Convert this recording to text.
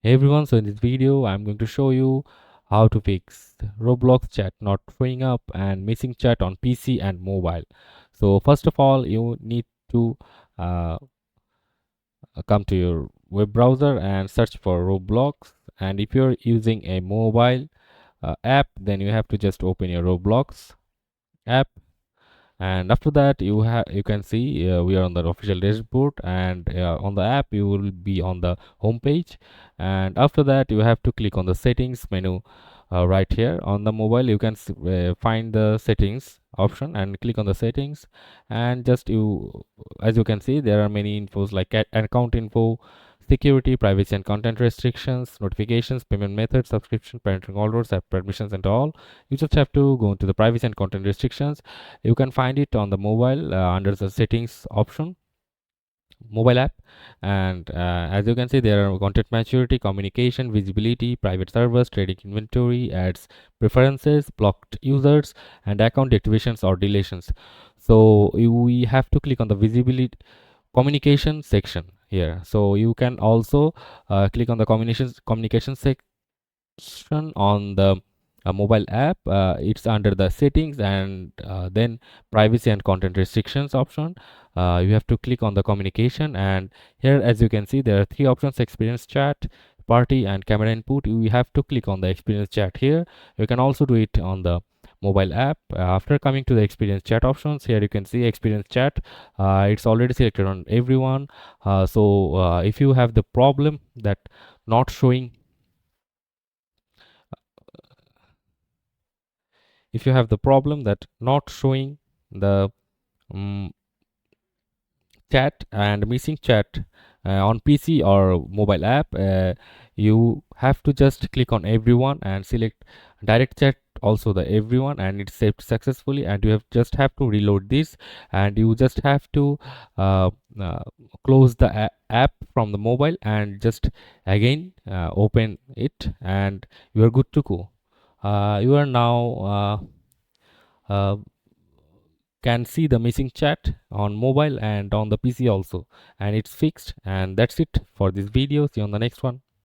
Hey everyone, so in this video I'm going to show you how to fix Roblox chat not showing up and missing chat on PC and mobile. So first of all, you need to uh, come to your web browser and search for Roblox. And if you're using a mobile app, then you have to just open your Roblox app, and after that you can see we are on the official dashboard, and on the app you will be on the home page. And after that you have to click on the settings menu. Right here on the mobile you can find the settings option and click on the settings, and just you as you can see there are many infos like account info, security, privacy and content restrictions, notifications, payment methods, subscription, parenting orders, app permissions and all. You just have to go into the privacy and content restrictions. You can find it on the mobile under the settings option, mobile app. And as you can see there are content maturity, communication, visibility, private servers, trading inventory, ads, preferences, blocked users, and account activations or deletions. So we have to click on the visibility communication section here. So you can also click on the communication section on the mobile app. It's under the settings, and then privacy and content restrictions option. You have to click on the communication, and here as you can see there are three options: experience chat, party and camera input. You have to click on the experience chat here. You can also do it on the mobile app. After coming to the experience chat options, here you can see experience chat. It's already selected on everyone. If you have the problem that not showing if you have the problem that not showing the um, chat and missing chat on PC or mobile app, you have to just click on everyone and select direct chat also the everyone, and it's saved successfully. And you have just have to reload this, and you just have to uh, uh, close the app from the mobile and just again open it, and you are good to go. You are now uh, can see the missing chat on mobile and on the PC also, and it's fixed. And that's it for this video. See you on the next one.